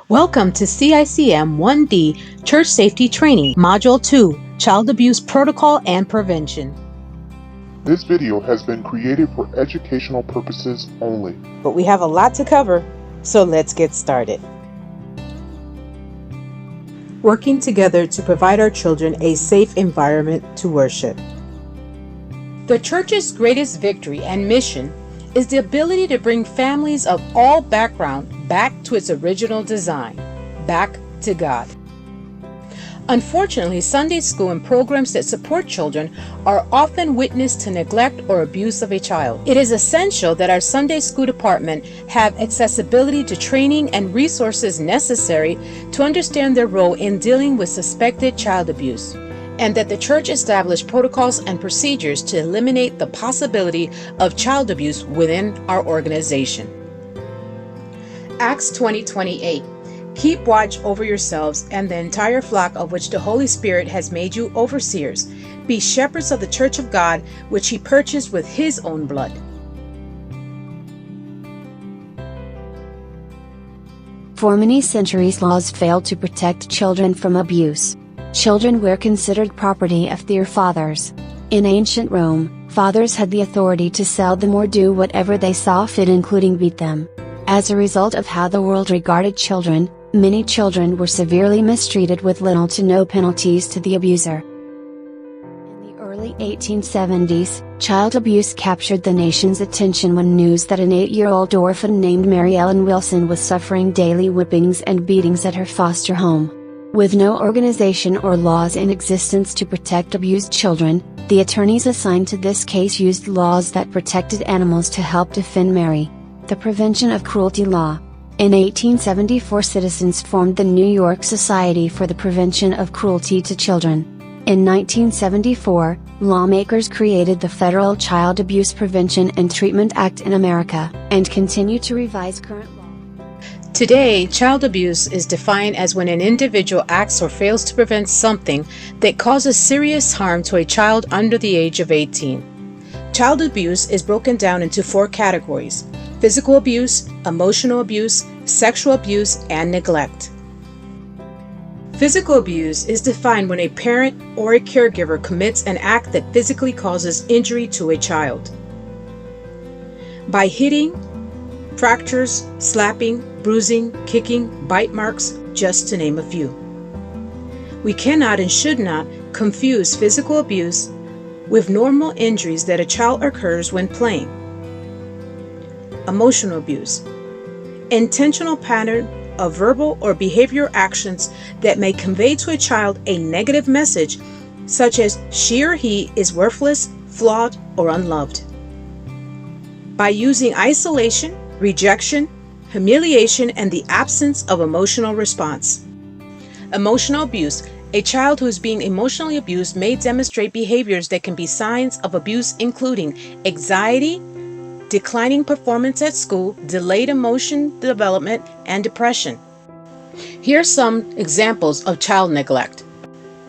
Welcome to CICM 1D Church Safety Training, Module 2, Child Abuse Protocol and Prevention. This video has been created for educational purposes only. But we have a lot to cover, so let's get started. Working together to provide our children a safe environment to worship. The church's greatest victory and mission is the ability to bring families of all backgrounds back to its original design, back to God. Unfortunately, Sunday school and programs that support children are often witness to neglect or abuse of a child. It is essential that our Sunday school department have accessibility to training and resources necessary to understand their role in dealing with suspected child abuse, and that the church establish protocols and procedures to eliminate the possibility of child abuse within our organization. Acts 20:28. Keep watch over yourselves and the entire flock of which the Holy Spirit has made you overseers. Be shepherds of the church of God, which he purchased with his own blood. For many centuries, laws failed to protect children from abuse. Children were considered property of their fathers. In ancient Rome, fathers had the authority to sell them or do whatever they saw fit, including beat them. As a result of how the world regarded children, many children were severely mistreated with little to no penalties to the abuser. In the early 1870s, child abuse captured the nation's attention when news that an 8-year-old orphan named Mary Ellen Wilson was suffering daily whippings and beatings at her foster home. With no organization or laws in existence to protect abused children, the attorneys assigned to this case used laws that protected animals to help defend Mary. The Prevention of Cruelty Law. In 1874, citizens formed the New York Society for the Prevention of Cruelty to Children. In 1974, lawmakers created the Federal Child Abuse Prevention and Treatment Act in America, and continue to revise current law. Today, child abuse is defined as when an individual acts or fails to prevent something that causes serious harm to a child under the age of 18. Child abuse is broken down into 4 categories: physical abuse, emotional abuse, sexual abuse, and neglect. Physical abuse is defined when a parent or a caregiver commits an act that physically causes injury to a child. By hitting, fractures, slapping, bruising, kicking, bite marks, just to name a few. We cannot and should not confuse physical abuse with normal injuries that a child occurs when playing. Emotional abuse. Intentional pattern of verbal or behavioral actions that may convey to a child a negative message, such as she or he is worthless, flawed, or unloved. By using isolation, rejection, humiliation, and the absence of emotional response. Emotional abuse. A child who is being emotionally abused may demonstrate behaviors that can be signs of abuse, including anxiety, declining performance at school, delayed emotion development, and depression. Here are some examples of child neglect: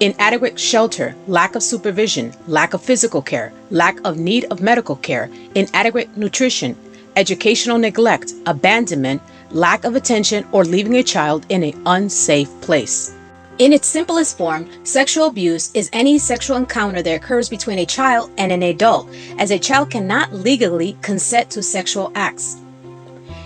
inadequate shelter, lack of supervision, lack of physical care, lack of need of medical care, inadequate nutrition, educational neglect, abandonment, lack of attention, or leaving a child in an unsafe place. In its simplest form, sexual abuse is any sexual encounter that occurs between a child and an adult, as a child cannot legally consent to sexual acts.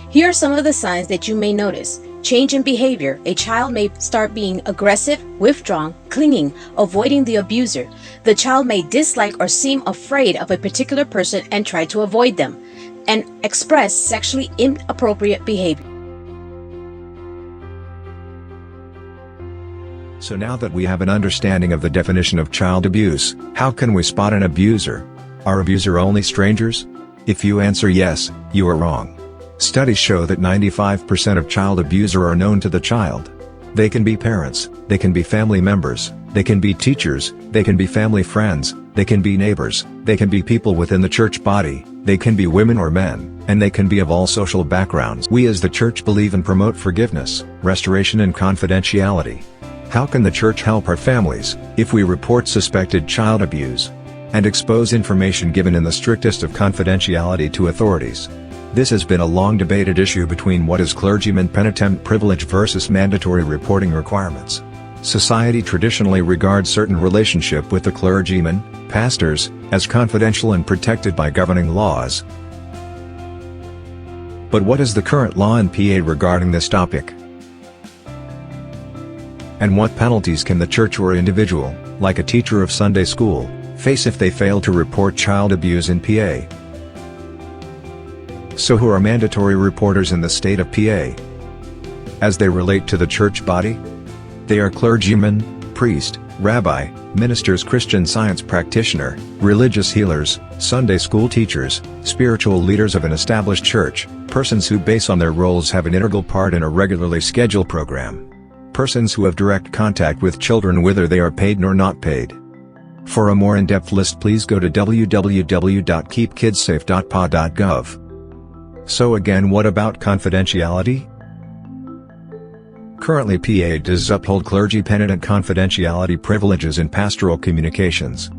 Here are some of the signs that you may notice. Change in behavior. A child may start being aggressive, withdrawn, clinging, avoiding the abuser. The child may dislike or seem afraid of a particular person and try to avoid them, and express sexually inappropriate behavior. So now that we have an understanding of the definition of child abuse, how can we spot an abuser? Are abuser only strangers? If you answer yes, you are wrong. Studies show that 95% of child abuser are known to the child. They can be parents, they can be family members, they can be teachers, they can be family friends, they can be neighbors, they can be people within the church body, they can be women or men, and they can be of all social backgrounds. We as the church believe and promote forgiveness, restoration and confidentiality. How can the church help our families if we report suspected child abuse and expose information given in the strictest of confidentiality to authorities? This has been a long debated issue between what is clergyman penitent privilege versus mandatory reporting requirements. Society traditionally regards certain relationship with the clergyman, pastors, as confidential and protected by governing laws. But what is the current law in PA regarding this topic? And what penalties can the church or individual, like a teacher of Sunday school, face if they fail to report child abuse in PA? So who are mandatory reporters in the state of PA? As they relate to the church body? They are clergymen, priest, rabbi, ministers, Christian Science practitioner, religious healers, Sunday school teachers, spiritual leaders of an established church, persons who based on their roles have an integral part in a regularly scheduled program. Persons who have direct contact with children whether they are paid or not paid. For a more in-depth list please go to www.keepkidssafe.pa.gov. So again, what about confidentiality? Currently PA does uphold clergy penitent confidentiality privileges in pastoral communications.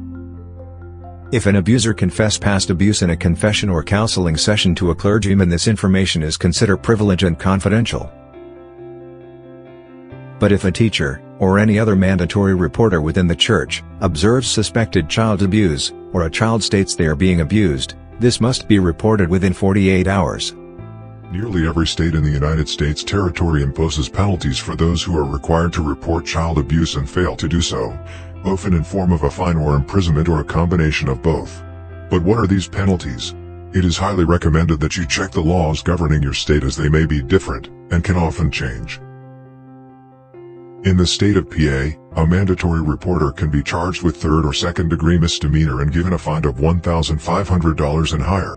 If an abuser confess past abuse in a confession or counseling session to a clergyman, this information is considered privileged and confidential. But if a teacher, or any other mandatory reporter within the church, observes suspected child abuse, or a child states they are being abused, this must be reported within 48 hours. Nearly every state in the United States territory imposes penalties for those who are required to report child abuse and fail to do so, often in form of a fine or imprisonment or a combination of both. But what are these penalties? It is highly recommended that you check the laws governing your state, as they may be different, and can often change. In the state of PA, a mandatory reporter can be charged with third or second degree misdemeanor and given a fine of $1,500 and higher.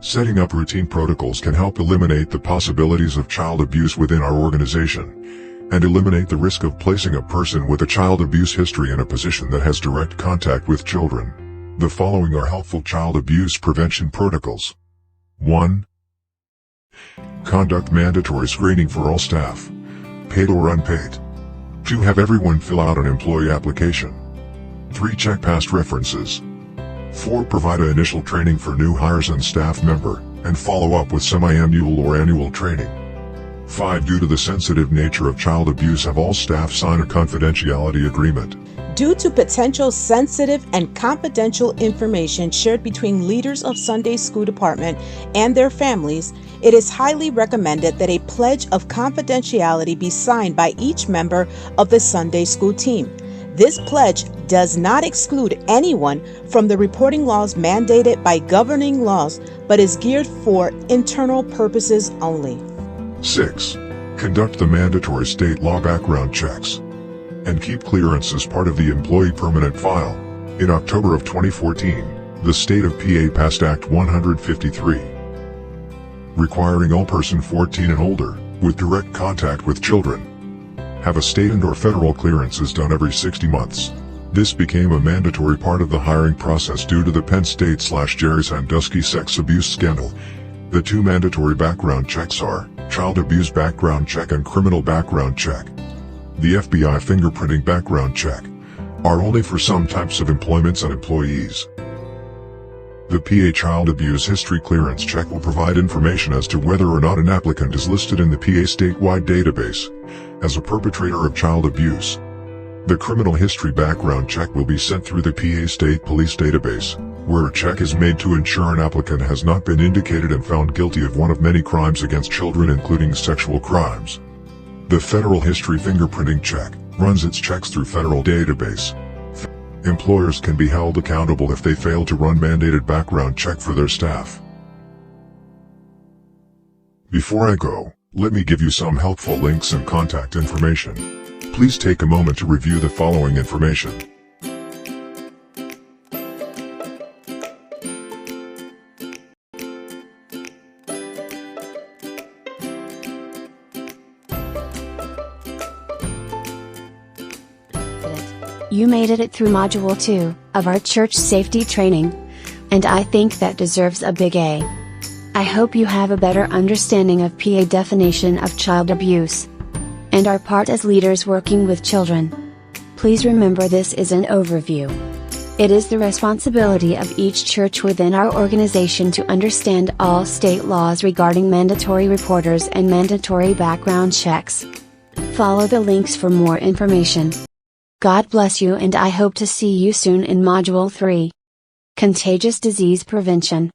Setting up routine protocols can help eliminate the possibilities of child abuse within our organization, and eliminate the risk of placing a person with a child abuse history in a position that has direct contact with children. The following are helpful child abuse prevention protocols. 1. Conduct mandatory screening for all staff, paid or unpaid. 2. Have everyone fill out an employee application. 3. Check past references. 4. Provide initial training for new hires and staff member, and follow up with semi-annual or annual training. 5. Due to the sensitive nature of child abuse, have all staff sign a confidentiality agreement. Due to potential sensitive and confidential information shared between leaders of Sunday school department and their families, it is highly recommended that a pledge of confidentiality be signed by each member of the Sunday school team. This pledge does not exclude anyone from the reporting laws mandated by governing laws, but is geared for internal purposes only. 6. Conduct the mandatory state law background checks, and keep clearance as part of the employee permanent file. In October of 2014, the state of PA passed Act 153, requiring all person 14 and older, with direct contact with children, have a state and or federal clearances done every 60 months. This became a mandatory part of the hiring process due to the Penn State/Jerry Sandusky sex abuse scandal. The two mandatory background checks are child abuse background check and criminal background check. The FBI fingerprinting background check are only for some types of employments and employees. The PA Child Abuse History Clearance Check will provide information as to whether or not an applicant is listed in the PA statewide database as a perpetrator of child abuse. The Criminal History Background Check will be sent through the PA State Police database, where a check is made to ensure an applicant has not been indicated and found guilty of one of many crimes against children, including sexual crimes. The Federal History Fingerprinting Check runs its checks through federal database. Employers can be held accountable if they fail to run mandated background check for their staff. Before I go, let me give you some helpful links and contact information. Please take a moment to review the following information. You made it through Module 2 of our church safety training, and I think that deserves a big A. I hope you have a better understanding of PA definition of child abuse. and our part as leaders working with children. Please remember this is an overview. It is the responsibility of each church within our organization to understand all state laws regarding mandatory reporters and mandatory background checks. Follow the links for more information. God bless you, and I hope to see you soon in Module 3. Contagious Disease Prevention.